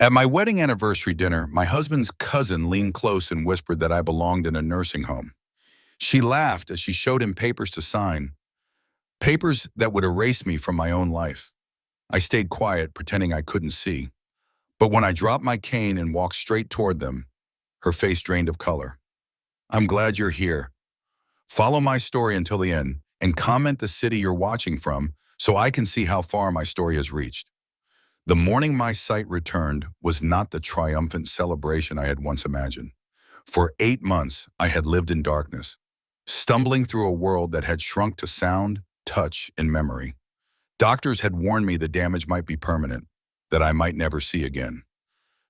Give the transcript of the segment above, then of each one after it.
At my wedding anniversary dinner, my husband's cousin leaned close and whispered that I belonged in a nursing home. She laughed as she showed him papers to sign, papers that would erase me from my own life. I stayed quiet, pretending I couldn't see. But when I dropped my cane and walked straight toward them, her face drained of color. I'm glad you're here. Follow my story until the end and comment the city you're watching from so I can see how far my story has reached. The morning my sight returned was not the triumphant celebration I had once imagined. For 8 months, I had lived in darkness, stumbling through a world that had shrunk to sound, touch, and memory. Doctors had warned me the damage might be permanent, that I might never see again.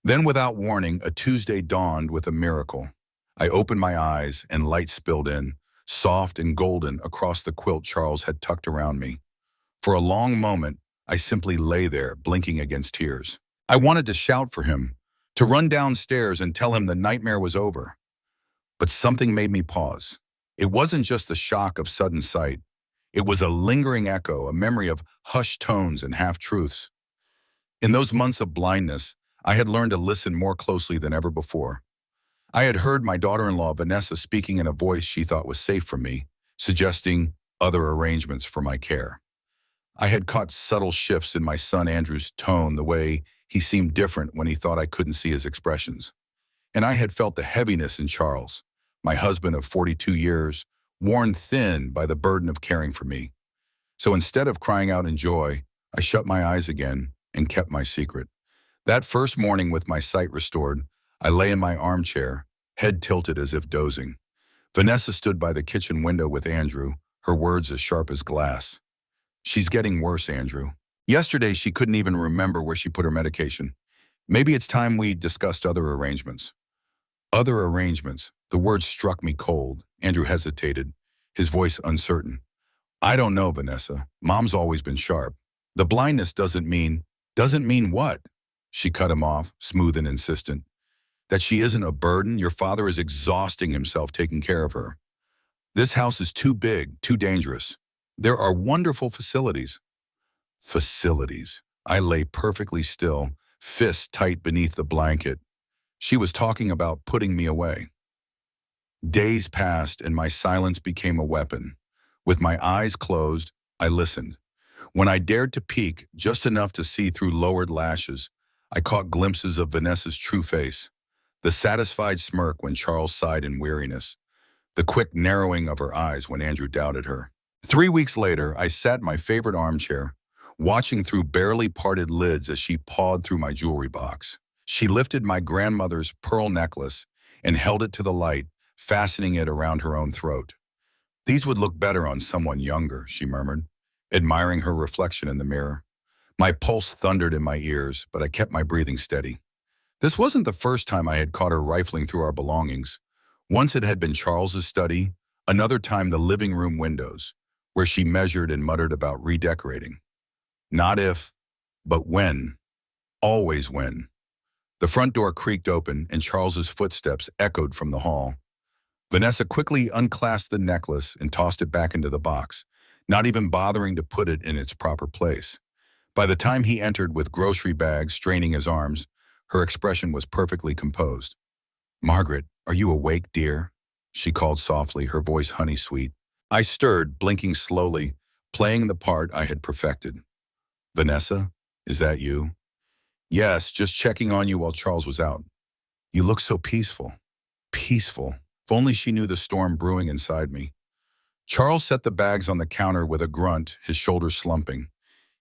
Then, without warning, a Tuesday dawned with a miracle. I opened my eyes and light spilled in, soft and golden, across the quilt Charles had tucked around me. For a long moment, I simply lay there, blinking against tears. I wanted to shout for him, to run downstairs and tell him the nightmare was over. But something made me pause. It wasn't just the shock of sudden sight. It was a lingering echo, a memory of hushed tones and half-truths. In those months of blindness, I had learned to listen more closely than ever before. I had heard my daughter-in-law, Vanessa, speaking in a voice she thought was safe for me, suggesting other arrangements for my care. I had caught subtle shifts in my son Andrew's tone, the way he seemed different when he thought I couldn't see his expressions. And I had felt the heaviness in Charles, my husband of 42 years, worn thin by the burden of caring for me. So instead of crying out in joy, I shut my eyes again and kept my secret. That first morning, with my sight restored, I lay in my armchair, head tilted as if dozing. Vanessa stood by the kitchen window with Andrew, her words as sharp as glass. She's getting worse, Andrew. Yesterday, she couldn't even remember where she put her medication. Maybe it's time we discussed other arrangements. Other arrangements. The word struck me cold. Andrew hesitated, his voice uncertain. I don't know, Vanessa. Mom's always been sharp. The blindness doesn't mean what? She cut him off, smooth and insistent. That she isn't a burden. Your father is exhausting himself taking care of her. This house is too big, too dangerous. There are wonderful facilities. Facilities. I lay perfectly still, fists tight beneath the blanket. She was talking about putting me away. Days passed and my silence became a weapon. With my eyes closed, I listened. When I dared to peek, just enough to see through lowered lashes, I caught glimpses of Vanessa's true face. The satisfied smirk when Charles sighed in weariness. The quick narrowing of her eyes when Andrew doubted her. 3 weeks later, I sat in my favorite armchair, watching through barely parted lids as she pawed through my jewelry box. She lifted my grandmother's pearl necklace and held it to the light, fastening it around her own throat. These would look better on someone younger, she murmured, admiring her reflection in the mirror. My pulse thundered in my ears, but I kept my breathing steady. This wasn't the first time I had caught her rifling through our belongings. Once it had been Charles's study, another time the living room windows, where she measured and muttered about redecorating. Not if, but when. Always when. The front door creaked open and Charles's footsteps echoed from the hall. Vanessa quickly unclasped the necklace and tossed it back into the box, not even bothering to put it in its proper place. By the time he entered with grocery bags straining his arms, her expression was perfectly composed. Margaret, are you awake, dear? She called softly, her voice honey-sweet. I stirred, blinking slowly, playing the part I had perfected. Vanessa, is that you? Yes, just checking on you while Charles was out. You look so peaceful. Peaceful. If only she knew the storm brewing inside me. Charles set the bags on the counter with a grunt, his shoulders slumping.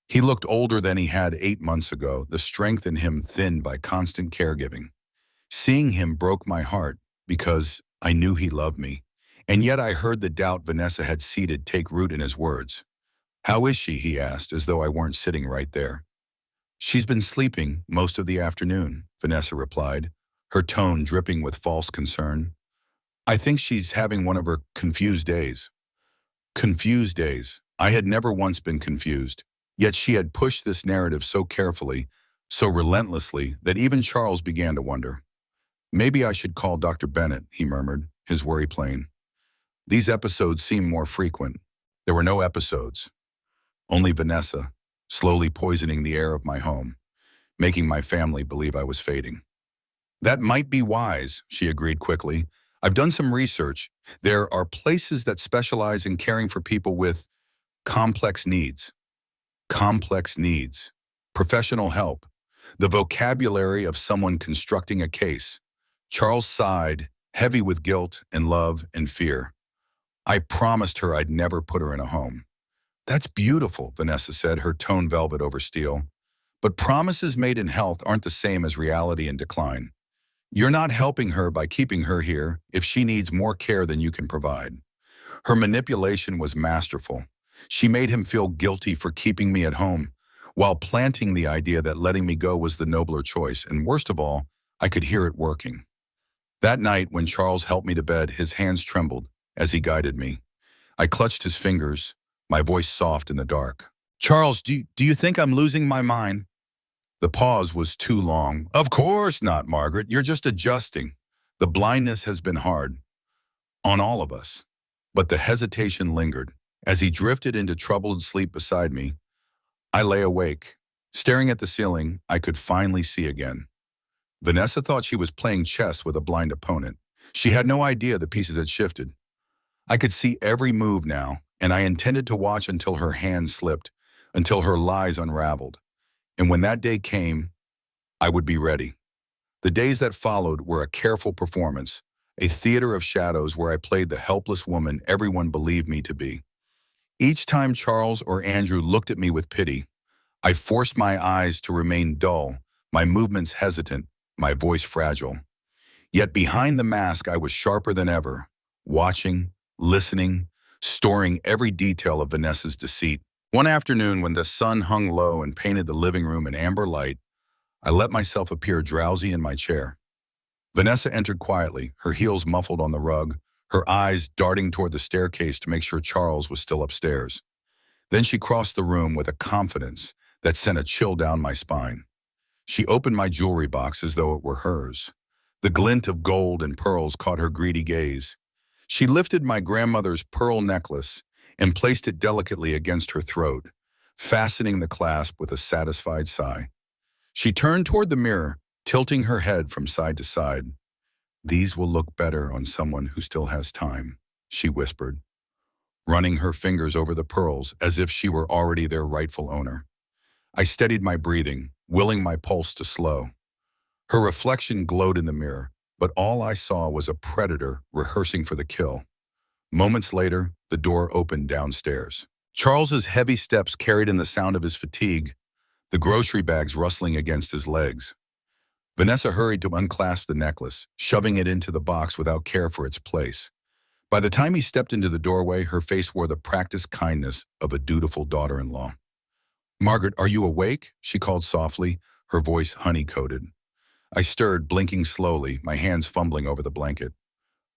He looked older than he had 8 months ago, the strength in him thinned by constant caregiving. Seeing him broke my heart because I knew he loved me, and yet I heard the doubt Vanessa had seeded take root in his words. How is she, he asked, as though I weren't sitting right there. She's been sleeping most of the afternoon, Vanessa replied, her tone dripping with false concern. I think she's having one of her confused days. Confused days. I had never once been confused. Yet she had pushed this narrative so carefully, so relentlessly, that even Charles began to wonder. Maybe I should call Dr. Bennett, he murmured, his worry plain. These episodes seemed more frequent. There were no episodes. Only Vanessa, slowly poisoning the air of my home. making my family believe I was fading. That might be wise, she agreed quickly. I've done some research. There are places that specialize in caring for people with complex needs. Complex needs. Professional help. The vocabulary of someone constructing a case. Charles sighed, heavy with guilt and love and fear. I promised her I'd never put her in a home. That's beautiful, Vanessa said, her tone velvet over steel. But promises made in health aren't the same as reality in decline. You're not helping her by keeping her here if she needs more care than you can provide. Her manipulation was masterful. She made him feel guilty for keeping me at home, while planting the idea that letting me go was the nobler choice, and worst of all, I could hear it working. That night, when Charles helped me to bed, his hands trembled as he guided me. I clutched his fingers, my voice soft in the dark. Charles, do you think I'm losing my mind? The pause was too long. Of course not, Margaret. You're just adjusting. The blindness has been hard on all of us. But the hesitation lingered. As he drifted into troubled sleep beside me, I lay awake. Staring at the ceiling, I could finally see again. Vanessa thought she was playing chess with a blind opponent. She had no idea the pieces had shifted. I could see every move now, and I intended to watch until her hand slipped, until her lies unraveled. And when that day came, I would be ready. The days that followed were a careful performance, a theater of shadows where I played the helpless woman everyone believed me to be. Each time Charles or Andrew looked at me with pity, I forced my eyes to remain dull, my movements hesitant, my voice fragile. Yet behind the mask, I was sharper than ever, watching, listening, storing every detail of Vanessa's deceit. One afternoon, when the sun hung low and painted the living room in amber light, I let myself appear drowsy in my chair. Vanessa entered quietly, her heels muffled on the rug, her eyes darting toward the staircase to make sure Charles was still upstairs. Then she crossed the room with a confidence that sent a chill down my spine. She opened my jewelry box as though it were hers. The glint of gold and pearls caught her greedy gaze. She lifted my grandmother's pearl necklace and placed it delicately against her throat, fastening the clasp with a satisfied sigh. She turned toward the mirror, tilting her head from side to side. "These will look better on someone who still has time," she whispered, running her fingers over the pearls as if she were already their rightful owner. I steadied my breathing, willing my pulse to slow. Her reflection glowed in the mirror, but all I saw was a predator rehearsing for the kill. Moments later, the door opened downstairs. Charles's heavy steps carried in the sound of his fatigue, the grocery bags rustling against his legs. Vanessa hurried to unclasp the necklace, shoving it into the box without care for its place. By the time he stepped into the doorway, her face wore the practiced kindness of a dutiful daughter-in-law. "Margaret, are you awake?" she called softly, her voice honey-coated. I stirred, blinking slowly, my hands fumbling over the blanket.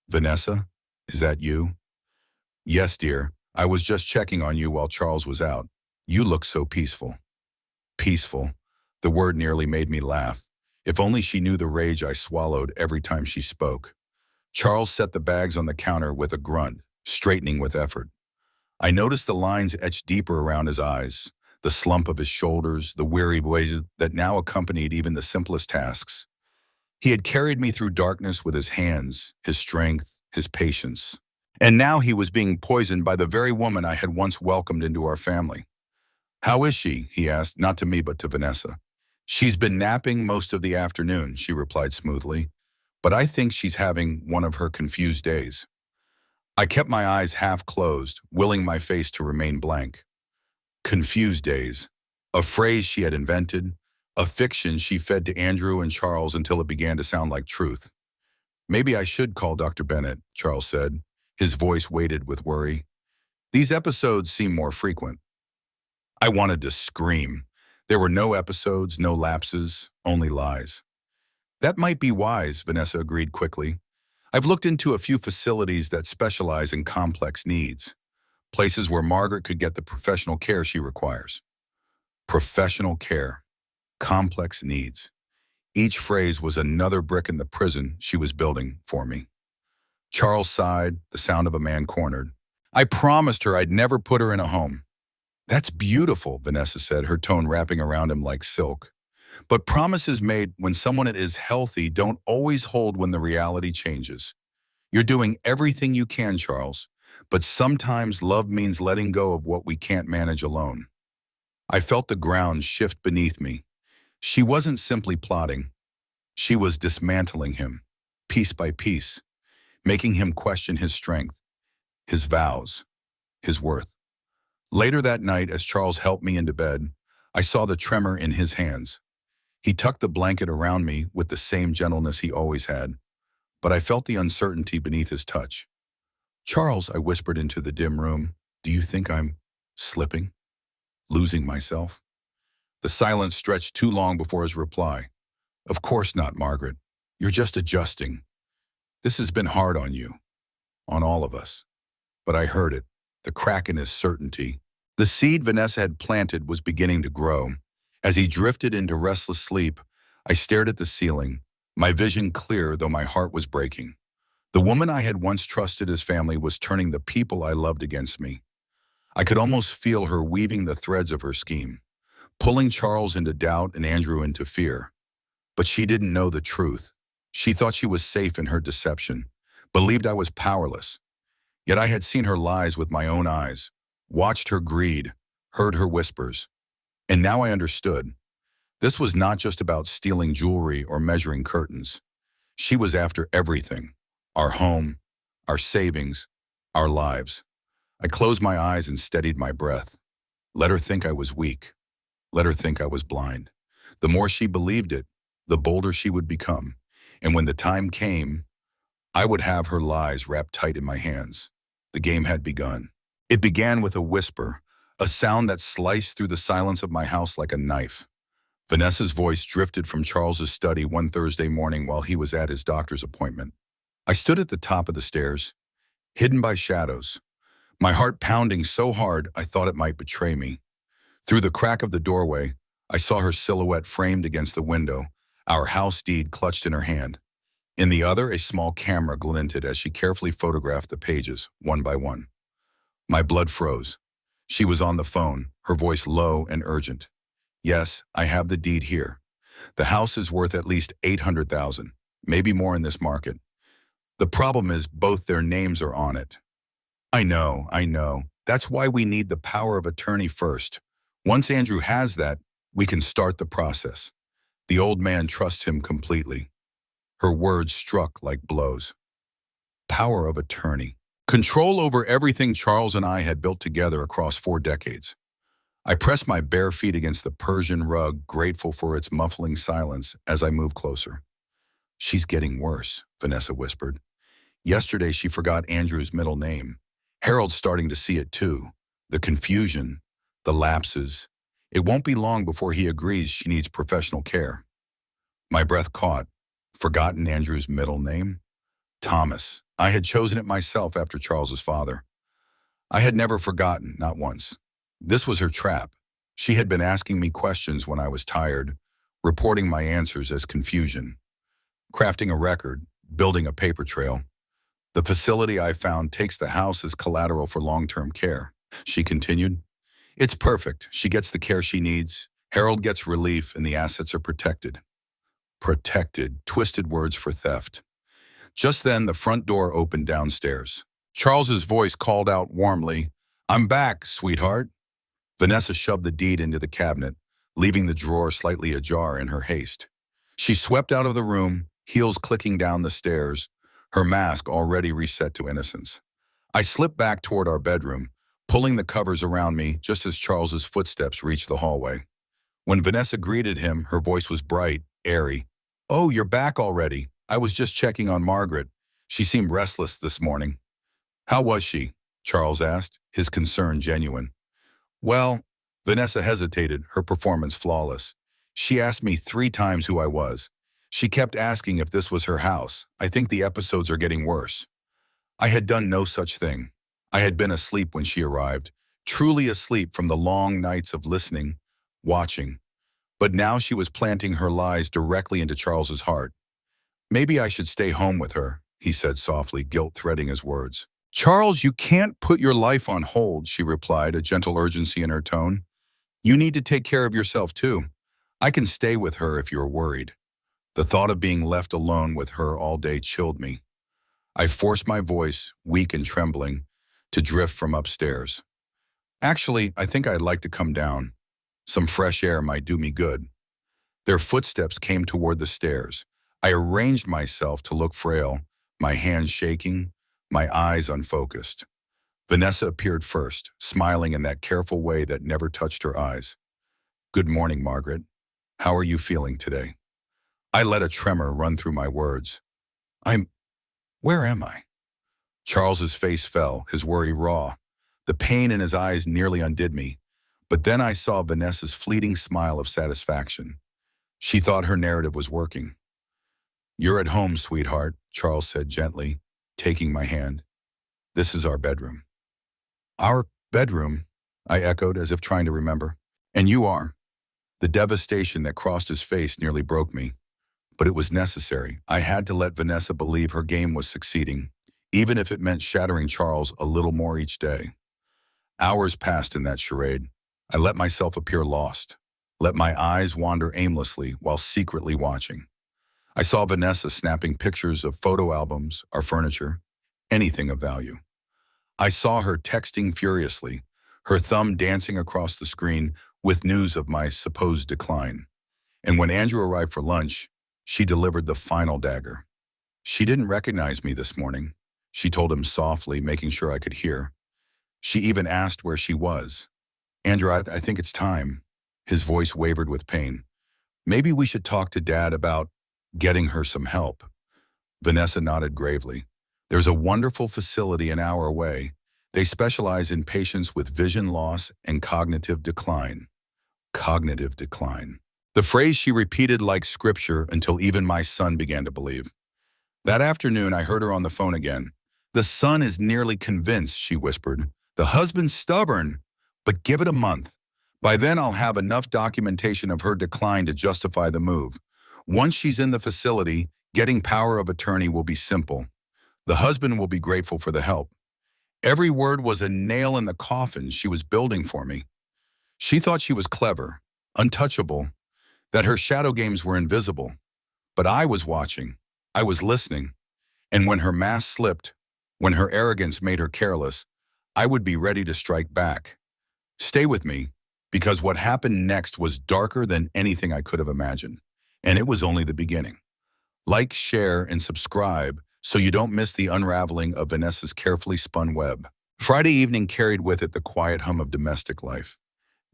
"Vanessa, is that you?" "Yes, dear. I was just checking on you while Charles was out. You look so peaceful." Peaceful. The word nearly made me laugh. If only she knew the rage I swallowed every time she spoke. Charles set the bags on the counter with a grunt, straightening with effort. I noticed the lines etched deeper around his eyes, the slump of his shoulders, the weary ways that now accompanied even the simplest tasks. He had carried me through darkness with his hands, his strength, his patience. And now he was being poisoned by the very woman I had once welcomed into our family. "How is she?" he asked, not to me but to Vanessa. "She's been napping most of the afternoon," she replied smoothly, "but I think she's having one of her confused days." I kept my eyes half closed, willing my face to remain blank. Confused days. A phrase she had invented, a fiction she fed to Andrew and Charles until it began to sound like truth. "Maybe I should call Dr. Bennett," Charles said, his voice weighted with worry. "These episodes seem more frequent." I wanted to scream. There were no episodes, no lapses, only lies. "That might be wise," Vanessa agreed quickly. "I've looked into a few facilities that specialize in complex needs, places where Margaret could get the professional care she requires." Professional care. Complex needs. Each phrase was another brick in the prison she was building for me. Charles sighed, the sound of a man cornered. "I promised her I'd never put her in a home." "That's beautiful," Vanessa said, her tone wrapping around him like silk. But promises made when someone is healthy don't always hold when the reality changes. You're doing everything you can, Charles, but sometimes love means letting go of what we can't manage alone. I felt the ground shift beneath me. She wasn't simply plotting. She was dismantling him, piece by piece, making him question his strength, his vows, his worth. Later that night, as Charles helped me into bed, I saw the tremor in his hands. He tucked the blanket around me with the same gentleness he always had, but I felt the uncertainty beneath his touch. Charles, I whispered into the dim room, do you think I'm slipping, losing myself? The silence stretched too long before his reply. Of course not, Margaret. You're just adjusting. This has been hard on you, on all of us. But I heard it, the crack in his certainty. The seed Vanessa had planted was beginning to grow. As he drifted into restless sleep, I stared at the ceiling, my vision clear though my heart was breaking. The woman I had once trusted as family was turning the people I loved against me. I could almost feel her weaving the threads of her scheme, pulling Charles into doubt and Andrew into fear. But she didn't know the truth. She thought she was safe in her deception, believed I was powerless. Yet I had seen her lies with my own eyes, watched her greed, heard her whispers. And now I understood. This was not just about stealing jewelry or measuring curtains. She was after everything. Our home, our savings, our lives. I closed my eyes and steadied my breath. Let her think I was weak. Let her think I was blind. The more she believed it, the bolder she would become. And when the time came, I would have her lies wrapped tight in my hands. The game had begun. It began with a whisper, a sound that sliced through the silence of my house like a knife. Vanessa's voice drifted from Charles's study one Thursday morning while he was at his doctor's appointment. I stood at the top of the stairs, hidden by shadows, my heart pounding so hard I thought it might betray me. Through the crack of the doorway, I saw her silhouette framed against the window, our house deed clutched in her hand. In the other, a small camera glinted as she carefully photographed the pages, one by one. My blood froze. She was on the phone, her voice low and urgent. Yes, I have the deed here. The house is worth at least $800,000, maybe more in this market. The problem is both their names are on it. I know. That's why we need the power of attorney first. Once Andrew has that, we can start the process. The old man trusts him completely. Her words struck like blows. Power of attorney. Control over everything Charles and I had built together across 4 decades. I pressed my bare feet against the Persian rug, grateful for its muffling silence as I moved closer. She's getting worse, Vanessa whispered. Yesterday she forgot Andrew's middle name. Harold's starting to see it too. The confusion, the lapses. It won't be long before he agrees she needs professional care. My breath caught. Forgotten Andrew's middle name? Thomas. I had chosen it myself after Charles's father. I had never forgotten, not once. This was her trap. She had been asking me questions when I was tired, reporting my answers as confusion. Crafting a record, building a paper trail. The facility I found takes the house as collateral for long-term care. She continued. It's perfect. She gets the care she needs. Harold gets relief and the assets are protected. Protected, twisted words for theft. Just then, the front door opened downstairs. Charles's voice called out warmly, I'm back, sweetheart. Vanessa shoved the deed into the cabinet, leaving the drawer slightly ajar in her haste. She swept out of the room, heels clicking down the stairs, her mask already reset to innocence. I slipped back toward our bedroom, pulling the covers around me just as Charles's footsteps reached the hallway. When Vanessa greeted him, her voice was bright, airy. Oh, you're back already. I was just checking on Margaret. She seemed restless this morning. How was she? Charles asked, his concern genuine. Well, Vanessa hesitated, her performance flawless. She asked me 3 times who I was. She kept asking if this was her house. I think the episodes are getting worse. I had done no such thing. I had been asleep when she arrived, truly asleep from the long nights of listening, watching. But now she was planting her lies directly into Charles's heart. Maybe I should stay home with her, he said softly, guilt threading his words. Charles, you can't put your life on hold, she replied, a gentle urgency in her tone. You need to take care of yourself too. I can stay with her if you're worried. The thought of being left alone with her all day chilled me. I forced my voice, weak and trembling, to drift from upstairs. Actually, I think I'd like to come down. Some fresh air might do me good. Their footsteps came toward the stairs. I arranged myself to look frail, my hands shaking, my eyes unfocused. Vanessa appeared first, smiling in that careful way that never touched her eyes. "Good morning, Margaret. How are you feeling today?" I let a tremor run through my words. Where am I?" Charles's face fell, his worry raw. The pain in his eyes nearly undid me. But then I saw Vanessa's fleeting smile of satisfaction. She thought her narrative was working. "You're at home, sweetheart," Charles said gently, taking my hand. "This is our bedroom." "Our bedroom?" I echoed, as if trying to remember. "And you are." The devastation that crossed his face nearly broke me. But it was necessary. I had to let Vanessa believe her game was succeeding, even if it meant shattering Charles a little more each day. Hours passed in that charade. I let myself appear lost, let my eyes wander aimlessly while secretly watching. I saw Vanessa snapping pictures of photo albums, our furniture, anything of value. I saw her texting furiously, her thumb dancing across the screen with news of my supposed decline. And when Andrew arrived for lunch, she delivered the final dagger. "She didn't recognize me this morning," she told him softly, making sure I could hear. She even asked where she was. "Andrew, I think it's time." His voice wavered with pain. "Maybe we should talk to Dad about getting her some help." Vanessa nodded gravely. "There's a wonderful facility an hour away. They specialize in patients with vision loss and cognitive decline." Cognitive decline. The phrase she repeated like scripture until even my son began to believe. That afternoon, I heard her on the phone again. "The son is nearly convinced," she whispered. "The husband's stubborn, but give it a month. By then, I'll have enough documentation of her decline to justify the move. Once she's in the facility, getting power of attorney will be simple. The husband will be grateful for the help." Every word was a nail in the coffin she was building for me. She thought she was clever, untouchable, that her shadow games were invisible. But I was watching. I was listening. And when her mask slipped, when her arrogance made her careless, I would be ready to strike back. Stay with me, because what happened next was darker than anything I could have imagined. And it was only the beginning. Like, share, and subscribe so you don't miss the unraveling of Vanessa's carefully spun web. Friday evening carried with it the quiet hum of domestic life.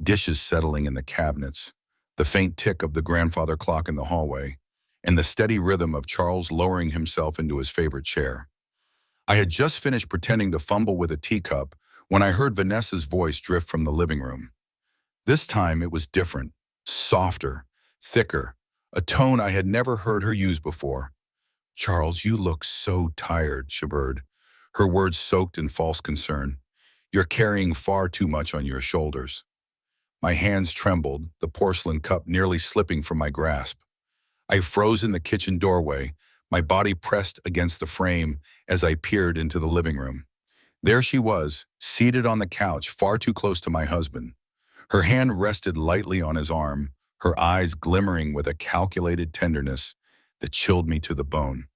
Dishes settling in the cabinets, the faint tick of the grandfather clock in the hallway, and the steady rhythm of Charles lowering himself into his favorite chair. I had just finished pretending to fumble with a teacup when I heard Vanessa's voice drift from the living room. This time it was different, softer, thicker, a tone I had never heard her use before. "Charles, you look so tired," she burred, her words soaked in false concern. "You're carrying far too much on your shoulders." My hands trembled, the porcelain cup nearly slipping from my grasp. I froze in the kitchen doorway, my body pressed against the frame as I peered into the living room. There she was, seated on the couch, far too close to my husband. Her hand rested lightly on his arm, her eyes glimmering with a calculated tenderness that chilled me to the bone.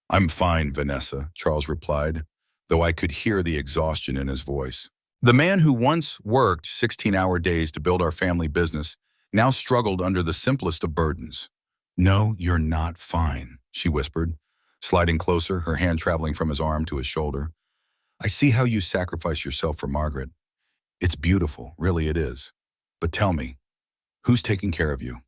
"I'm fine, Vanessa," Charles replied, though I could hear the exhaustion in his voice. The man who once worked 16-hour days to build our family business now struggled under the simplest of burdens. "No, you're not fine," she whispered, sliding closer, her hand traveling from his arm to his shoulder. "I see how you sacrifice yourself for Margaret. It's beautiful, really it is. But tell me, who's taking care of you?"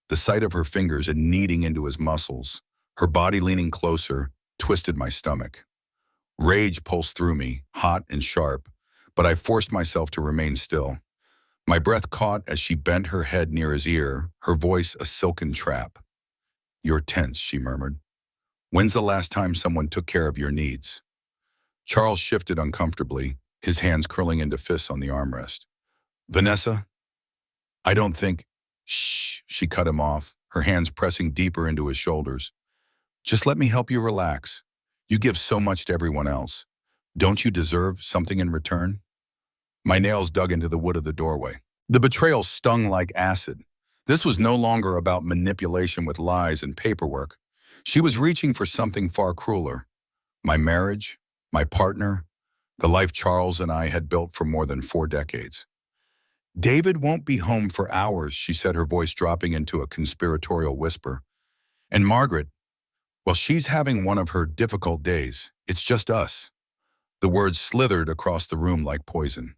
The sight of her fingers and kneading into his muscles, her body leaning closer, twisted my stomach. Rage pulsed through me, hot and sharp, but I forced myself to remain still. My breath caught as she bent her head near his ear, her voice a silken trap. "You're tense," she murmured. "When's the last time someone took care of your needs?" Charles shifted uncomfortably, his hands curling into fists on the armrest. "Vanessa, I don't think—" "Shh," she cut him off, her hands pressing deeper into his shoulders. "Just let me help you relax. You give so much to everyone else. Don't you deserve something in return?" My nails dug into the wood of the doorway. The betrayal stung like acid. This was no longer about manipulation with lies and paperwork. She was reaching for something far crueler. My marriage, my partner, the life Charles and I had built for more than 4 decades. David won't be home for hours, she said, her voice dropping into a conspiratorial whisper. And Margaret, well, she's having one of her difficult days. It's just us. The words slithered across the room like poison.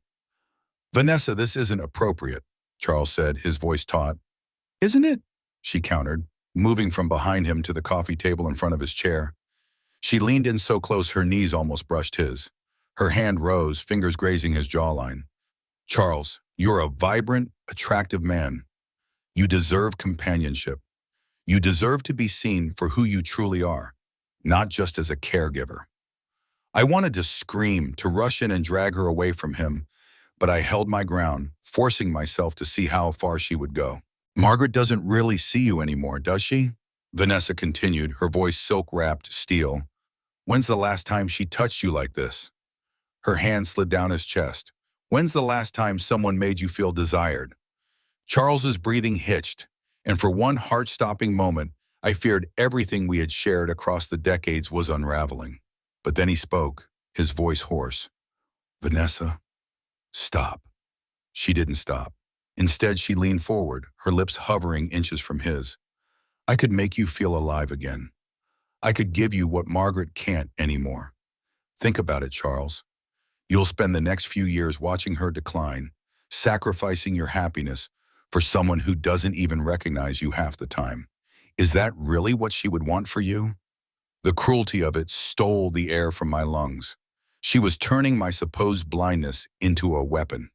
Vanessa, this isn't appropriate, Charles said, his voice taut. Isn't it? She countered, moving from behind him to the coffee table in front of his chair. She leaned in so close her knees almost brushed his. Her hand rose, fingers grazing his jawline. Charles, you're a vibrant, attractive man. You deserve companionship. You deserve to be seen for who you truly are, not just as a caregiver. I wanted to scream, to rush in and drag her away from him, but I held my ground, forcing myself to see how far she would go. Margaret doesn't really see you anymore, does she? Vanessa continued, her voice silk-wrapped steel. When's the last time she touched you like this? Her hand slid down his chest. When's the last time someone made you feel desired? Charles's breathing hitched, and for one heart-stopping moment, I feared everything we had shared across the decades was unraveling. But then he spoke, his voice hoarse. Vanessa, stop. She didn't stop. Instead, she leaned forward, her lips hovering inches from his. I could make you feel alive again. I could give you what Margaret can't anymore. Think about it, Charles. You'll spend the next few years watching her decline, sacrificing your happiness for someone who doesn't even recognize you half the time. Is that really what she would want for you? The cruelty of it stole the air from my lungs. She was turning my supposed blindness into a weapon,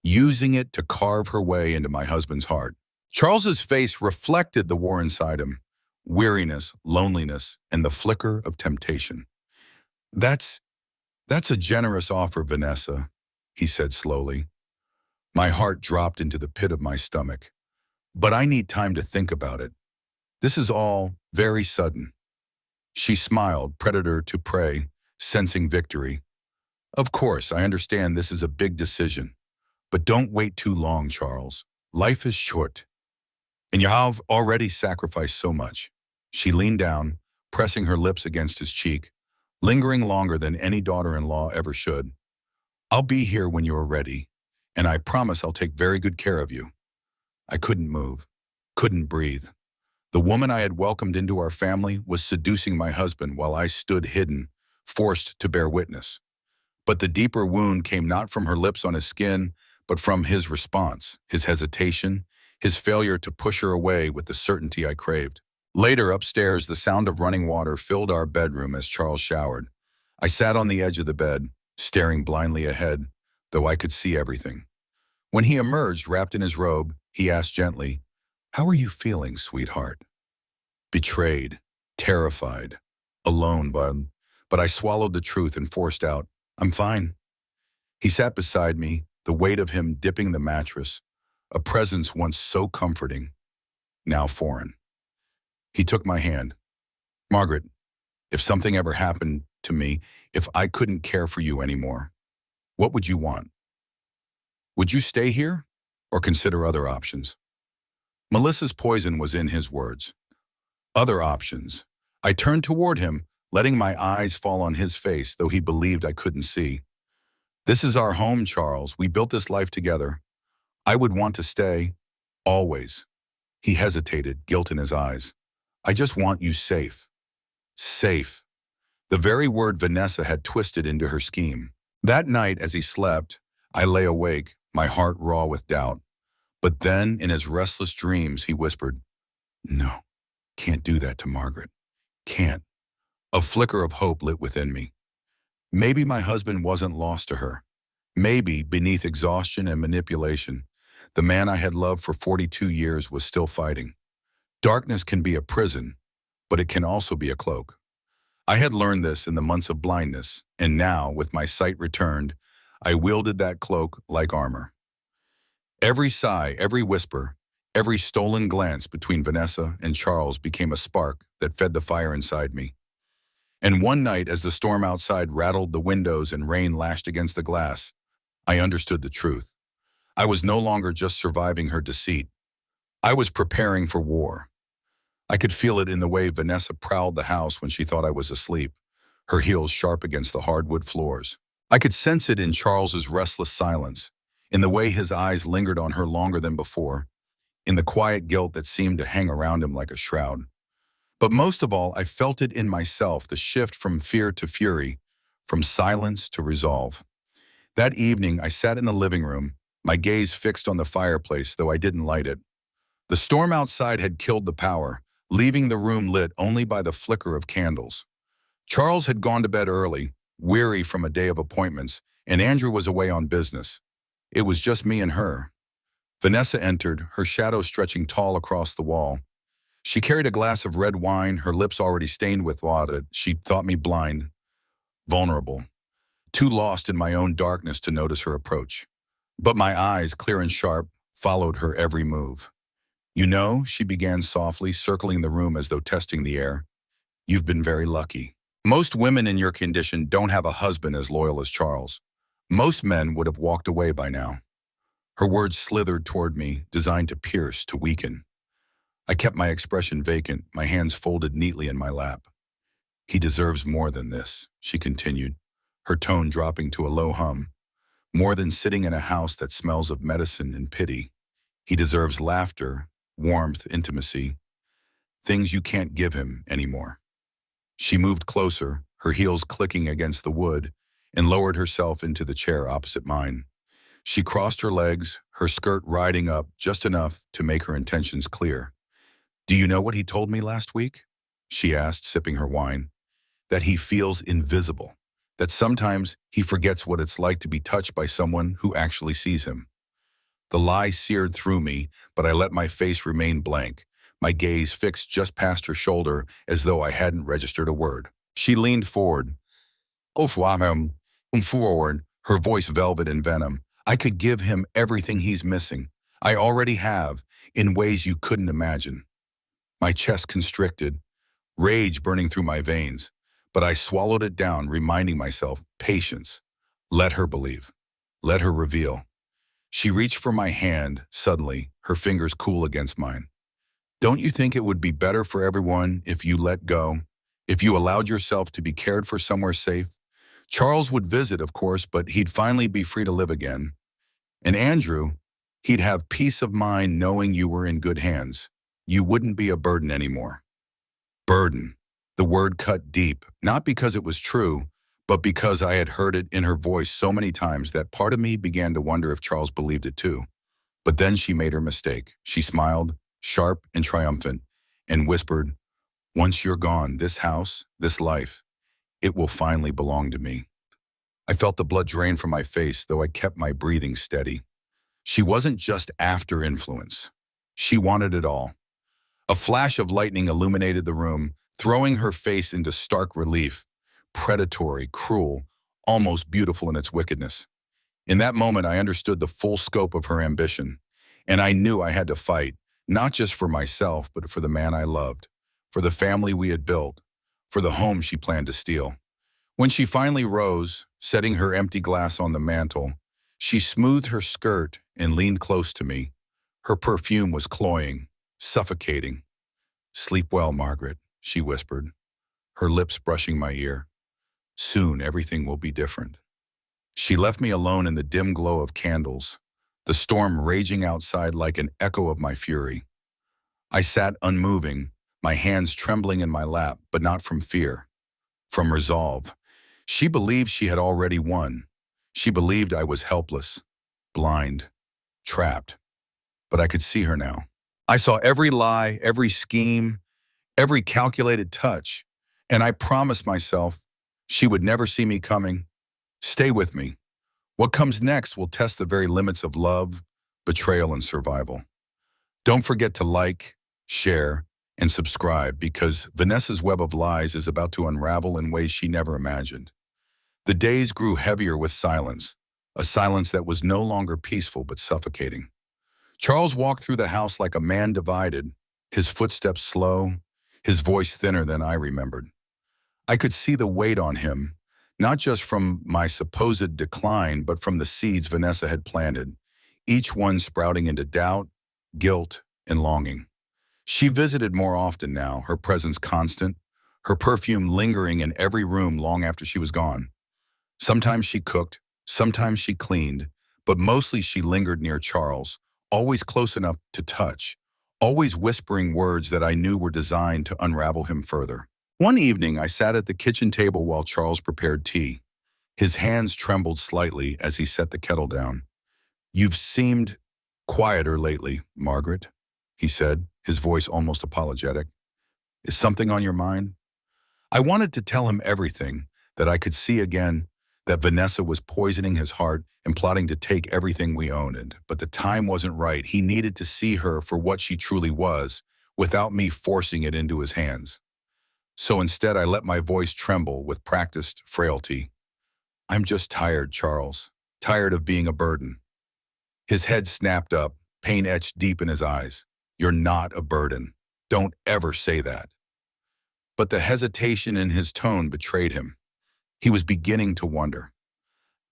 using it to carve her way into my husband's heart. Charles's face reflected the war inside him, weariness, loneliness, and the flicker of temptation. That's a generous offer, Vanessa, he said slowly. My heart dropped into the pit of my stomach. But I need time to think about it. This is all very sudden. She smiled, predator to prey, sensing victory. Of course, I understand this is a big decision. But don't wait too long, Charles. Life is short. And you have already sacrificed so much. She leaned down, pressing her lips against his cheek, lingering longer than any daughter-in-law ever should. I'll be here when you are ready, and I promise I'll take very good care of you. I couldn't move, couldn't breathe. The woman I had welcomed into our family was seducing my husband while I stood hidden, forced to bear witness. But the deeper wound came not from her lips on his skin, but from his response, his hesitation, his failure to push her away with the certainty I craved. Later, upstairs, the sound of running water filled our bedroom as Charles showered. I sat on the edge of the bed, staring blindly ahead, though I could see everything. When he emerged, wrapped in his robe, he asked gently, "How are you feeling, sweetheart?" Betrayed, terrified, alone, but I swallowed the truth and forced out, "I'm fine." He sat beside me, the weight of him dipping the mattress, a presence once so comforting, now foreign. He took my hand. "Margaret, if something ever happened to me, if I couldn't care for you anymore, what would you want? Would you stay here or consider other options?" Melissa's poison was in his words. Other options. I turned toward him, letting my eyes fall on his face, though he believed I couldn't see. "This is our home, Charles. We built this life together. I would want to stay, always." He hesitated, guilt in his eyes. "I just want you safe." Safe. The very word Vanessa had twisted into her scheme. That night, as he slept, I lay awake, my heart raw with doubt. But then, in his restless dreams, he whispered, "No, can't do that to Margaret. Can't." A flicker of hope lit within me. Maybe my husband wasn't lost to her. Maybe, beneath exhaustion and manipulation, the man I had loved for 42 years was still fighting. Darkness can be a prison, but it can also be a cloak. I had learned this in the months of blindness, and now, with my sight returned, I wielded that cloak like armor. Every sigh, every whisper, every stolen glance between Vanessa and Charles became a spark that fed the fire inside me. And one night, as the storm outside rattled the windows and rain lashed against the glass, I understood the truth. I was no longer just surviving her deceit. I was preparing for war. I could feel it in the way Vanessa prowled the house when she thought I was asleep, her heels sharp against the hardwood floors. I could sense it in Charles's restless silence, in the way his eyes lingered on her longer than before, in the quiet guilt that seemed to hang around him like a shroud. But most of all, I felt it in myself, the shift from fear to fury, from silence to resolve. That evening, I sat in the living room, my gaze fixed on the fireplace, though I didn't light it. The storm outside had killed the power, leaving the room lit only by the flicker of candles. Charles had gone to bed early, weary from a day of appointments, and Andrew was away on business. It was just me and her. Vanessa entered, her shadow stretching tall across the wall. She carried a glass of red wine, her lips already stained with water. She thought me blind, vulnerable, too lost in my own darkness to notice her approach. But my eyes, clear and sharp, followed her every move. "You know," she began softly, circling the room as though testing the air, "you've been very lucky. Most women in your condition don't have a husband as loyal as Charles. Most men would have walked away by now." Her words slithered toward me, designed to pierce, to weaken. I kept my expression vacant, my hands folded neatly in my lap. "He deserves more than this," she continued, her tone dropping to a low hum. "More than sitting in a house that smells of medicine and pity. He deserves laughter, warmth, intimacy, things you can't give him anymore." She moved closer, her heels clicking against the wood, and lowered herself into the chair opposite mine. She crossed her legs, her skirt riding up just enough to make her intentions clear. "Do you know what he told me last week?" she asked, sipping her wine. "That he feels invisible, that sometimes he forgets what it's like to be touched by someone who actually sees him." The lie seared through me, but I let my face remain blank, my gaze fixed just past her shoulder as though I hadn't registered a word. She leaned forward, her voice velvet in venom. "I could give him everything he's missing. I already have, in ways you couldn't imagine." My chest constricted, rage burning through my veins, but I swallowed it down, reminding myself, patience. Let her believe. Let her reveal. She reached for my hand, suddenly, her fingers cool against mine. "Don't you think it would be better for everyone if you let go? If you allowed yourself to be cared for somewhere safe? Charles would visit, of course, but he'd finally be free to live again. And Andrew, he'd have peace of mind knowing you were in good hands. You wouldn't be a burden anymore." Burden. The word cut deep, not because it was true, but because I had heard it in her voice so many times that part of me began to wonder if Charles believed it too. But then she made her mistake. She smiled, sharp and triumphant, and whispered, "Once you're gone, this house, this life, it will finally belong to me." I felt the blood drain from my face, though I kept my breathing steady. She wasn't just after influence. She wanted it all. A flash of lightning illuminated the room, throwing her face into stark relief, predatory, cruel, almost beautiful in its wickedness. In that moment, I understood the full scope of her ambition, and I knew I had to fight, not just for myself, but for the man I loved, for the family we had built, for the home she planned to steal. When she finally rose, setting her empty glass on the mantel, she smoothed her skirt and leaned close to me. Her perfume was cloying, suffocating. "Sleep well, Margaret," she whispered, her lips brushing my ear. "Soon everything will be different." She left me alone in the dim glow of candles, the storm raging outside like an echo of my fury. I sat unmoving, my hands trembling in my lap, but not from fear, from resolve. She believed she had already won. She believed I was helpless, blind, trapped. But I could see her now. I saw every lie, every scheme, every calculated touch, and I promised myself she would never see me coming. Stay with me. What comes next will test the very limits of love, betrayal, and survival. Don't forget to like, share, and subscribe because Vanessa's web of lies is about to unravel in ways she never imagined. The days grew heavier with silence, a silence that was no longer peaceful but suffocating. Charles walked through the house like a man divided, his footsteps slow, his voice thinner than I remembered. I could see the weight on him, not just from my supposed decline, but from the seeds Vanessa had planted, each one sprouting into doubt, guilt, and longing. She visited more often now, her presence constant, her perfume lingering in every room long after she was gone. Sometimes she cooked, sometimes she cleaned, but mostly she lingered near Charles, always close enough to touch, always whispering words that I knew were designed to unravel him further. One evening, I sat at the kitchen table while Charles prepared tea. His hands trembled slightly as he set the kettle down. "You've seemed quieter lately, Margaret," he said, his voice almost apologetic. "Is something on your mind?" I wanted to tell him everything, that I could see again, that Vanessa was poisoning his heart and plotting to take everything we owned, but the time wasn't right. He needed to see her for what she truly was, without me forcing it into his hands. So instead, I let my voice tremble with practiced frailty. "I'm just tired, Charles. Tired of being a burden." His head snapped up, pain etched deep in his eyes. "You're not a burden. Don't ever say that." But the hesitation in his tone betrayed him. He was beginning to wonder.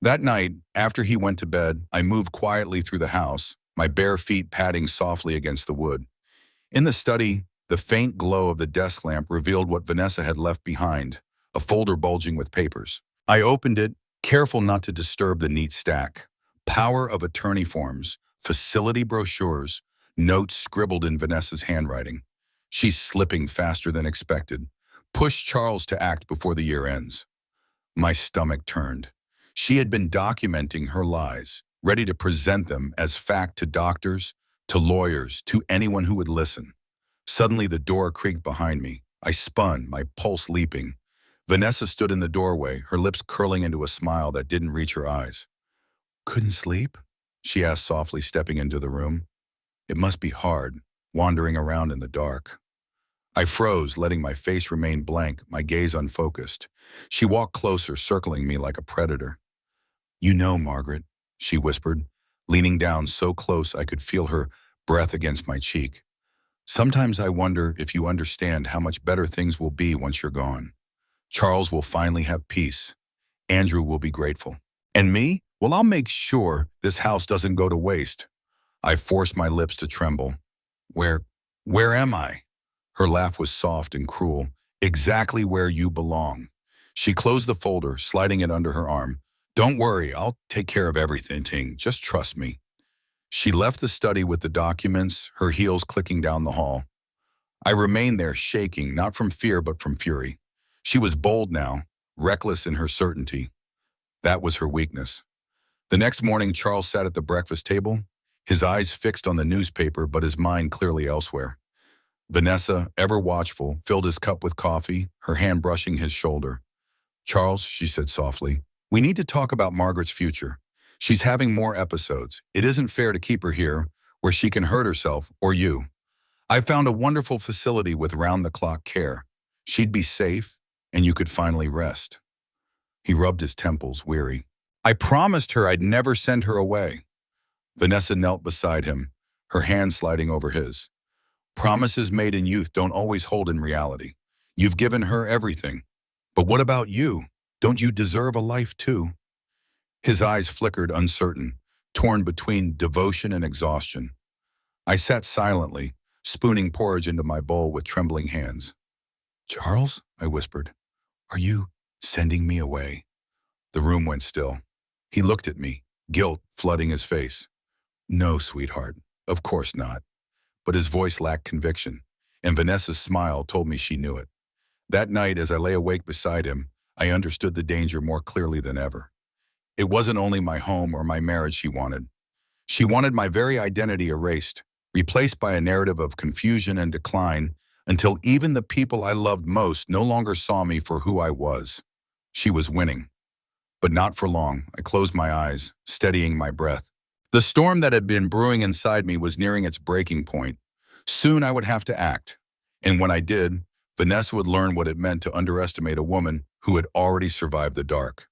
That night, after he went to bed, I moved quietly through the house, my bare feet padding softly against the wood. In the study, the faint glow of the desk lamp revealed what Vanessa had left behind, a folder bulging with papers. I opened it, careful not to disturb the neat stack. Power of attorney forms, facility brochures, notes scribbled in Vanessa's handwriting. She's slipping faster than expected. Push Charles to act before the year ends. My stomach turned. She had been documenting her lies, ready to present them as fact to doctors, to lawyers, to anyone who would listen. Suddenly the door creaked behind me. I spun, my pulse leaping. Vanessa stood in the doorway, her lips curling into a smile that didn't reach her eyes. "Couldn't sleep?" she asked softly, stepping into the room. "It must be hard, wandering around in the dark." I froze, letting my face remain blank, my gaze unfocused. She walked closer, circling me like a predator. "You know, Margaret," she whispered, leaning down so close I could feel her breath against my cheek. "Sometimes I wonder if you understand how much better things will be once you're gone. Charles will finally have peace. Andrew will be grateful. And me? Well, I'll make sure this house doesn't go to waste." I forced my lips to tremble. Where, where am I?" Her laugh was soft and cruel. "Exactly where you belong." She closed the folder, sliding it under her arm. "Don't worry, I'll take care of everything. Just trust me." She left the study with the documents, her heels clicking down the hall. I remained there shaking, not from fear but from fury. She was bold now, reckless in her certainty. That was her weakness. The next morning, Charles sat at the breakfast table, his eyes fixed on the newspaper but his mind clearly elsewhere. Vanessa, ever watchful, filled his cup with coffee, her hand brushing his shoulder. "Charles," she said softly, "we need to talk about Margaret's future. She's having more episodes. It isn't fair to keep her here, where she can hurt herself, or you. I found a wonderful facility with round-the-clock care. She'd be safe, and you could finally rest." He rubbed his temples, weary. "I promised her I'd never send her away." Vanessa knelt beside him, her hand sliding over his. "Promises made in youth don't always hold in reality. You've given her everything. But what about you? Don't you deserve a life too?" His eyes flickered, uncertain, torn between devotion and exhaustion. I sat silently, spooning porridge into my bowl with trembling hands. "Charles," I whispered, "are you sending me away?" The room went still. He looked at me, guilt flooding his face. "No, sweetheart, of course not." But his voice lacked conviction, and Vanessa's smile told me she knew it. That night, as I lay awake beside him, I understood the danger more clearly than ever. It wasn't only my home or my marriage she wanted. She wanted my very identity erased, replaced by a narrative of confusion and decline, until even the people I loved most no longer saw me for who I was. She was winning. But not for long. I closed my eyes, steadying my breath. The storm that had been brewing inside me was nearing its breaking point. Soon I would have to act. And when I did, Vanessa would learn what it meant to underestimate a woman who had already survived the dark.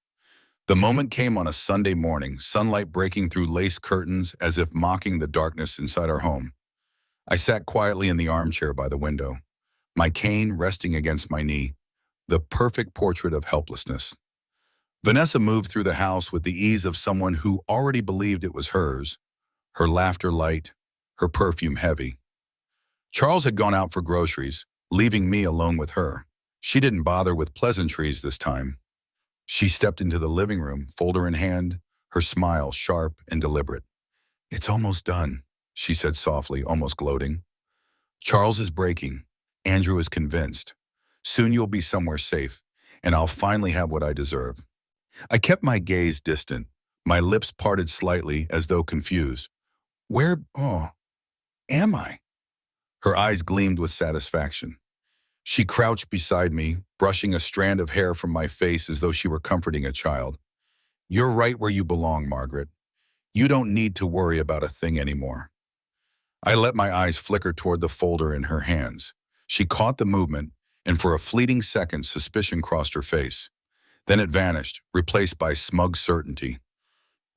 The moment came on a Sunday morning, sunlight breaking through lace curtains as if mocking the darkness inside our home. I sat quietly in the armchair by the window, my cane resting against my knee, the perfect portrait of helplessness. Vanessa moved through the house with the ease of someone who already believed it was hers, her laughter light, her perfume heavy. Charles had gone out for groceries, leaving me alone with her. She didn't bother with pleasantries this time. She stepped into the living room, folder in hand, her smile sharp and deliberate. "It's almost done," she said softly, almost gloating. "Charles is breaking. Andrew is convinced. Soon you'll be somewhere safe, and I'll finally have what I deserve." I kept my gaze distant, my lips parted slightly as though confused. "Where am I?" Her eyes gleamed with satisfaction. She crouched beside me, brushing a strand of hair from my face as though she were comforting a child. "You're right where you belong, Margaret. You don't need to worry about a thing anymore." I let my eyes flicker toward the folder in her hands. She caught the movement, and for a fleeting second, suspicion crossed her face. Then it vanished, replaced by smug certainty.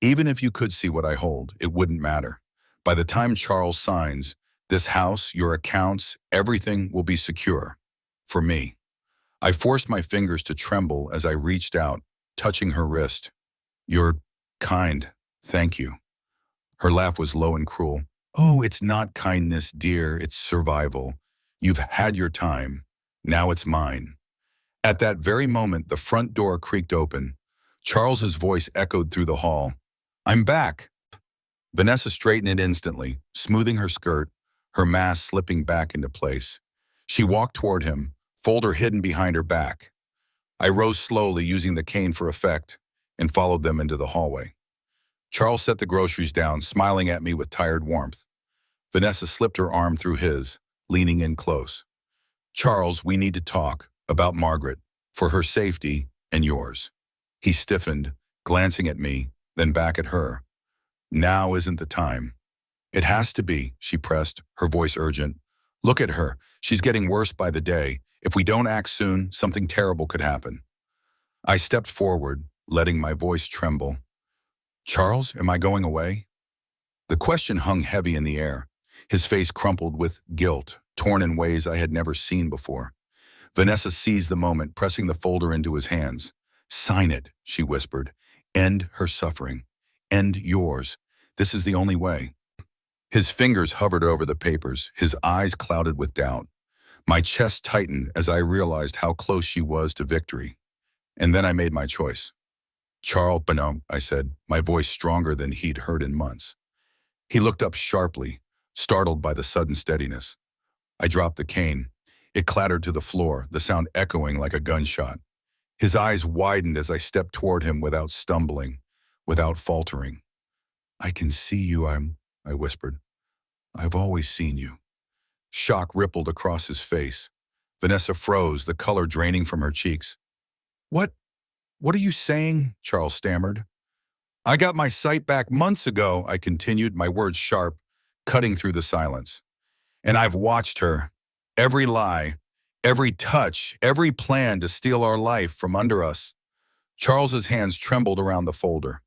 "Even if you could see what I hold, it wouldn't matter. By the time Charles signs, this house, your accounts, everything will be secure. For me." I forced my fingers to tremble as I reached out, touching her wrist. "You're kind. Thank you." Her laugh was low and cruel. "Oh, it's not kindness, dear. It's survival. You've had your time. Now it's mine." At that very moment, the front door creaked open. Charles's voice echoed through the hall. "I'm back." Vanessa straightened it instantly, smoothing her skirt, her mask slipping back into place. She walked toward him, folder hidden behind her back. I rose slowly, using the cane for effect, and followed them into the hallway. Charles set the groceries down, smiling at me with tired warmth. Vanessa slipped her arm through his, leaning in close. "Charles, we need to talk about Margaret, for her safety and yours." He stiffened, glancing at me, then back at her. "Now isn't the time." "It has to be," she pressed, her voice urgent. "Look at her. She's getting worse by the day. If we don't act soon, something terrible could happen." I stepped forward, letting my voice tremble. "Charles, am I going away?" The question hung heavy in the air. His face crumpled with guilt, torn in ways I had never seen before. Vanessa seized the moment, pressing the folder into his hands. "Sign it," she whispered. "End her suffering. End yours. This is the only way." His fingers hovered over the papers, his eyes clouded with doubt. My chest tightened as I realized how close she was to victory. And then I made my choice. "Charles Bonhomme," I said, my voice stronger than he'd heard in months. He looked up sharply, startled by the sudden steadiness. I dropped the cane. It clattered to the floor, the sound echoing like a gunshot. His eyes widened as I stepped toward him without stumbling, without faltering. "I can see you, I whispered. "I've always seen you." Shock rippled across his face. Vanessa froze, the color draining from her cheeks. What are you saying?" Charles stammered. "I got my sight back months ago," I continued, my words sharp, cutting through the silence. "And I've watched her. Every lie, every touch, every plan to steal our life from under us." Charles's hands trembled around the folder.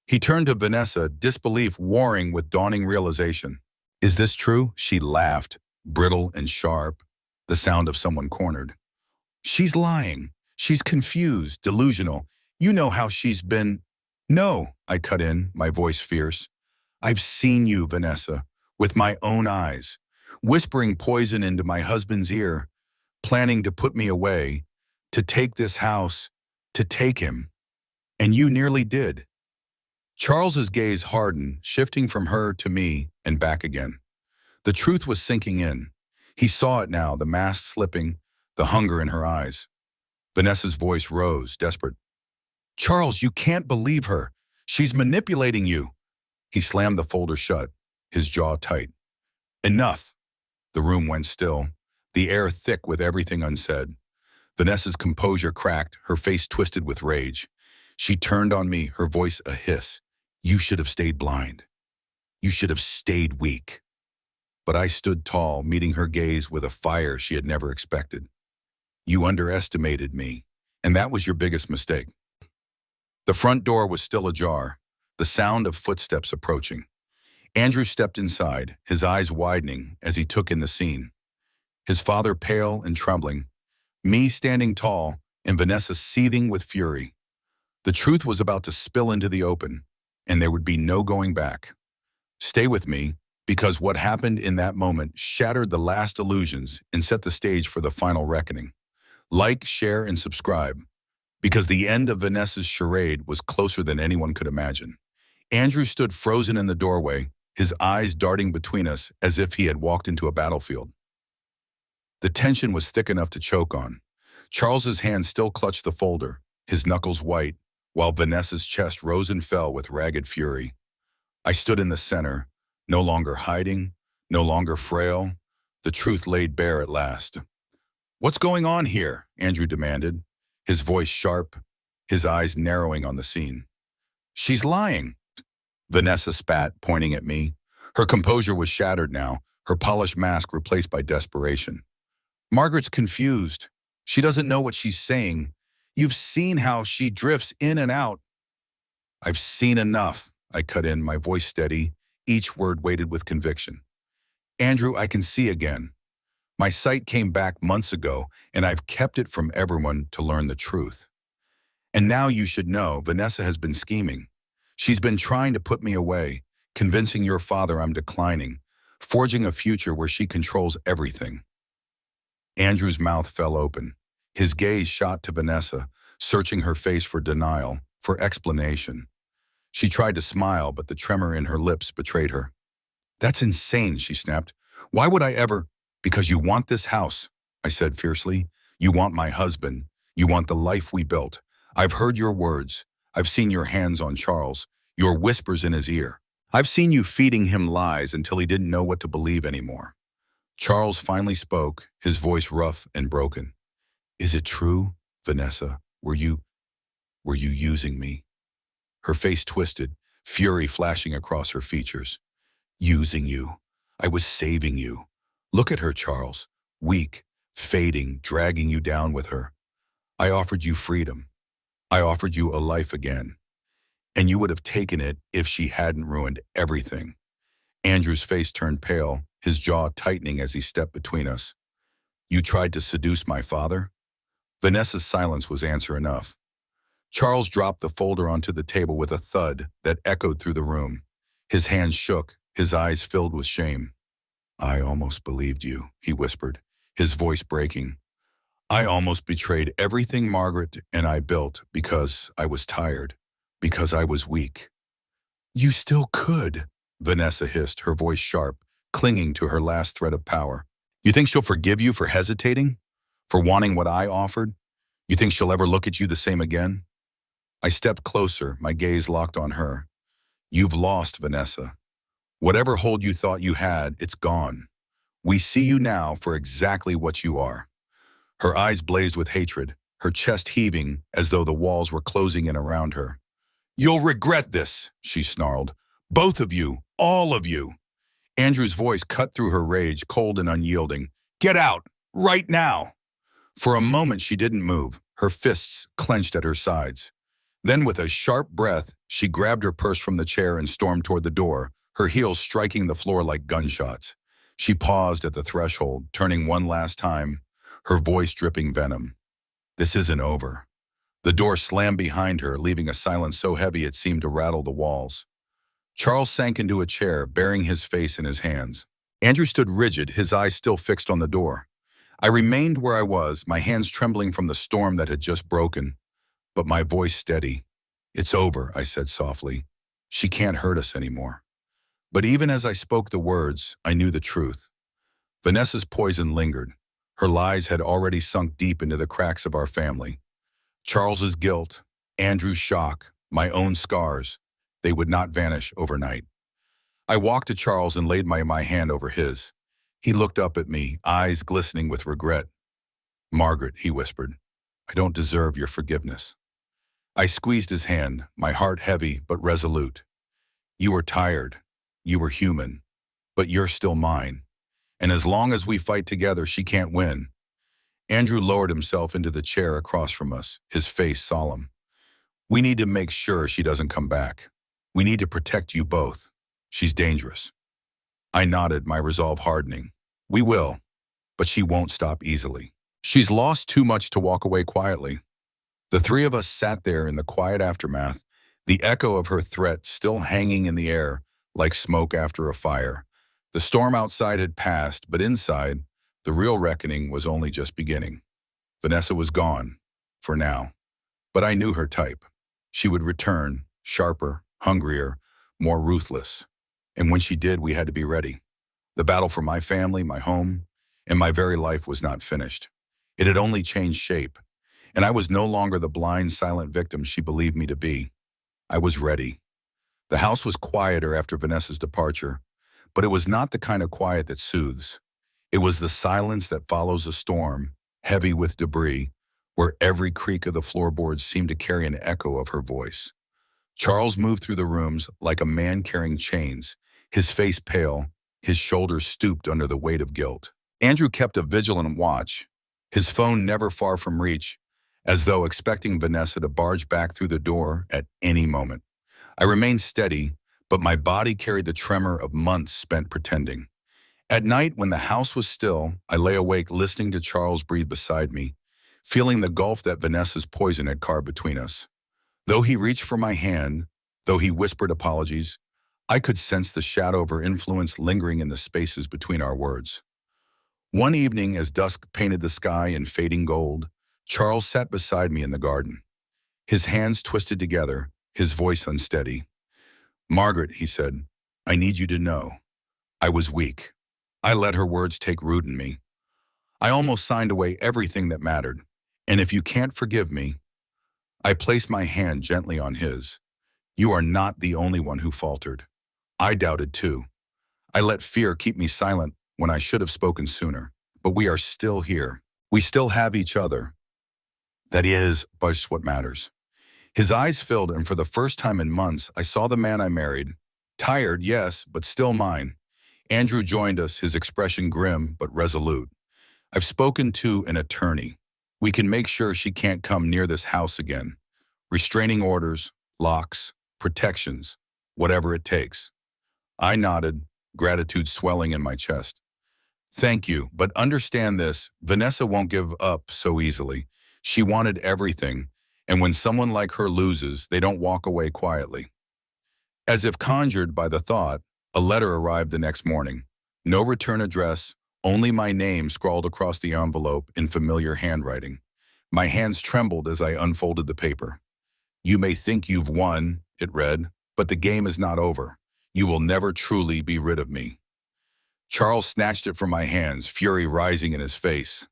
He turned to Vanessa, disbelief warring with dawning realization. "Is this true?" She laughed, brittle and sharp, the sound of someone cornered. "She's lying. She's confused, delusional. You know how she's been." "No," I cut in, my voice fierce. "I've seen you, Vanessa, with my own eyes, whispering poison into my husband's ear, planning to put me away, to take this house, to take him. And you nearly did." Charles's gaze hardened, shifting from her to me and back again. The truth was sinking in. He saw it now, the mask slipping, the hunger in her eyes. Vanessa's voice rose, desperate. "Charles, you can't believe her. She's manipulating you." He slammed the folder shut, his jaw tight. "Enough." The room went still, the air thick with everything unsaid. Vanessa's composure cracked, her face twisted with rage. She turned on me, her voice a hiss. "You should have stayed blind. You should have stayed weak." But I stood tall, meeting her gaze with a fire she had never expected. "You underestimated me, and that was your biggest mistake." The front door was still ajar, the sound of footsteps approaching. Andrew stepped inside, his eyes widening as he took in the scene. His father pale and trembling, me standing tall, and Vanessa seething with fury. The truth was about to spill into the open, and there would be no going back. "Stay with me," because what happened in that moment shattered the last illusions and set the stage for the final reckoning. Like, share, and subscribe, because the end of Vanessa's charade was closer than anyone could imagine. Andrew stood frozen in the doorway, his eyes darting between us as if he had walked into a battlefield. The tension was thick enough to choke on. Charles's hand still clutched the folder, his knuckles white, while Vanessa's chest rose and fell with ragged fury. I stood in the center, no longer hiding, no longer frail, the truth laid bare at last. "What's going on here?" Andrew demanded, his voice sharp, his eyes narrowing on the scene. "She's lying," Vanessa spat, pointing at me. Her composure was shattered now, her polished mask replaced by desperation. "Margaret's confused. She doesn't know what she's saying. You've seen how she drifts in and out." "I've seen enough," I cut in, my voice steady, each word weighted with conviction. "Andrew, I can see again. My sight came back months ago, and I've kept it from everyone to learn the truth. And now you should know, Vanessa has been scheming. She's been trying to put me away, convincing your father I'm declining, forging a future where she controls everything." Andrew's mouth fell open. His gaze shot to Vanessa, searching her face for denial, for explanation. She tried to smile, but the tremor in her lips betrayed her. "That's insane," she snapped. "Why would I ever—" "Because you want this house," I said fiercely. "You want my husband. You want the life we built. I've heard your words. I've seen your hands on Charles, your whispers in his ear. I've seen you feeding him lies until he didn't know what to believe anymore." Charles finally spoke, his voice rough and broken. "Is it true, Vanessa? Were you using me?" Her face twisted, fury flashing across her features. "Using you. I was saving you. Look at her, Charles. Weak, fading, dragging you down with her. I offered you freedom. I offered you a life again. And you would have taken it if she hadn't ruined everything." Andrew's face turned pale, his jaw tightening as he stepped between us. "You tried to seduce my father?" Vanessa's silence was answer enough. Charles dropped the folder onto the table with a thud that echoed through the room. His hands shook, his eyes filled with shame. "I almost believed you," he whispered, his voice breaking. "I almost betrayed everything Margaret and I built because I was tired, because I was weak." "You still could," Vanessa hissed, her voice sharp, clinging to her last thread of power. "You think she'll forgive you for hesitating? For wanting what I offered? You think she'll ever look at you the same again?" I stepped closer, my gaze locked on her. "You've lost, Vanessa. Whatever hold you thought you had, it's gone. We see you now for exactly what you are." Her eyes blazed with hatred, her chest heaving as though the walls were closing in around her. "You'll regret this," she snarled. "Both of you, all of you." Andrew's voice cut through her rage, cold and unyielding. "Get out, right now." For a moment she didn't move, her fists clenched at her sides. Then with a sharp breath, she grabbed her purse from the chair and stormed toward the door, her heels striking the floor like gunshots. She paused at the threshold, turning one last time, her voice dripping venom. "This isn't over." The door slammed behind her, leaving a silence so heavy it seemed to rattle the walls. Charles sank into a chair, burying his face in his hands. Andrew stood rigid, his eyes still fixed on the door. I remained where I was, my hands trembling from the storm that had just broken, but my voice steady. "It's over," I said softly. "She can't hurt us anymore." But even as I spoke the words, I knew the truth. Vanessa's poison lingered. Her lies had already sunk deep into the cracks of our family. Charles's guilt, Andrew's shock, my own scars, they would not vanish overnight. I walked to Charles and laid my hand over his. He looked up at me, eyes glistening with regret. "Margaret," he whispered, "I don't deserve your forgiveness." I squeezed his hand, my heart heavy but resolute. "You were tired. You were human. But you're still mine. And as long as we fight together, she can't win." Andrew lowered himself into the chair across from us, his face solemn. "We need to make sure she doesn't come back. We need to protect you both. She's dangerous." I nodded, my resolve hardening. "We will, but she won't stop easily. She's lost too much to walk away quietly." The three of us sat there in the quiet aftermath, the echo of her threat still hanging in the air like smoke after a fire. The storm outside had passed, but inside, the real reckoning was only just beginning. Vanessa was gone, for now. But I knew her type. She would return, sharper, hungrier, more ruthless. And when she did, we had to be ready. The battle for my family, my home, and my very life was not finished. It had only changed shape, and I was no longer the blind, silent victim she believed me to be. I was ready. The house was quieter after Vanessa's departure, but it was not the kind of quiet that soothes. It was the silence that follows a storm, heavy with debris, where every creak of the floorboards seemed to carry an echo of her voice. Charles moved through the rooms like a man carrying chains, his face pale, his shoulders stooped under the weight of guilt. Andrew kept a vigilant watch, his phone never far from reach, as though expecting Vanessa to barge back through the door at any moment. I remained steady, but my body carried the tremor of months spent pretending. At night, when the house was still, I lay awake listening to Charles breathe beside me, feeling the gulf that Vanessa's poison had carved between us. Though he reached for my hand, though he whispered apologies, I could sense the shadow of her influence lingering in the spaces between our words. One evening, as dusk painted the sky in fading gold, Charles sat beside me in the garden. His hands twisted together, his voice unsteady. "Margaret," he said, "I need you to know. I was weak. I let her words take root in me. I almost signed away everything that mattered. And if you can't forgive me," I placed my hand gently on his. "You are not the only one who faltered. I doubted too. I let fear keep me silent when I should have spoken sooner. But we are still here. We still have each other. That is just what matters." His eyes filled, and for the first time in months, I saw the man I married. Tired, yes, but still mine. Andrew joined us, his expression grim but resolute. "I've spoken to an attorney. We can make sure she can't come near this house again. Restraining orders, locks, protections, whatever it takes." I nodded, gratitude swelling in my chest. "Thank you, but understand this, Vanessa won't give up so easily. She wanted everything, and when someone like her loses, they don't walk away quietly." As if conjured by the thought, a letter arrived the next morning. No return address, only my name scrawled across the envelope in familiar handwriting. My hands trembled as I unfolded the paper. "You may think you've won," it read, "but the game is not over. You will never truly be rid of me." Charles snatched it from my hands, fury rising in his face.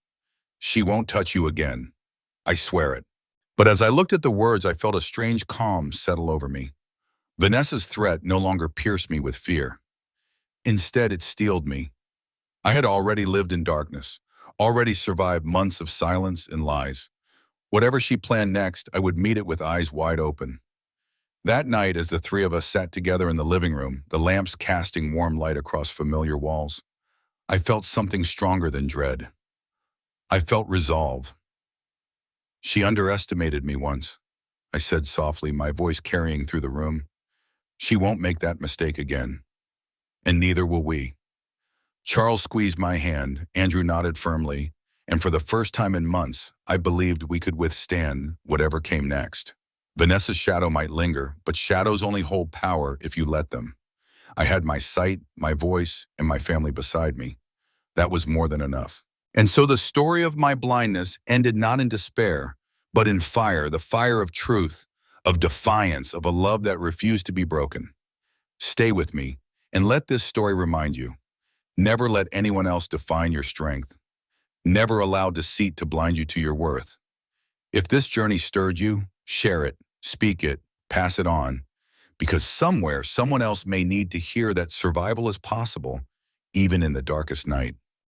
"She won't touch you again. I swear it." But as I looked at the words, I felt a strange calm settle over me. Vanessa's threat no longer pierced me with fear. Instead, it steeled me. I had already lived in darkness, already survived months of silence and lies. Whatever she planned next, I would meet it with eyes wide open. That night, as the three of us sat together in the living room, the lamps casting warm light across familiar walls, I felt something stronger than dread. I felt resolve. "She underestimated me once," I said softly, my voice carrying through the room. "She won't make that mistake again. And neither will we." Charles squeezed my hand, Andrew nodded firmly, and for the first time in months, I believed we could withstand whatever came next. Vanessa's shadow might linger, but shadows only hold power if you let them. I had my sight, my voice, and my family beside me. That was more than enough. And so the story of my blindness ended not in despair, but in fire, the fire of truth, of defiance, of a love that refused to be broken. Stay with me, and let this story remind you. Never let anyone else define your strength. Never allow deceit to blind you to your worth. If this journey stirred you, share it, speak it, pass it on, because somewhere, someone else may need to hear that survival is possible, even in the darkest night.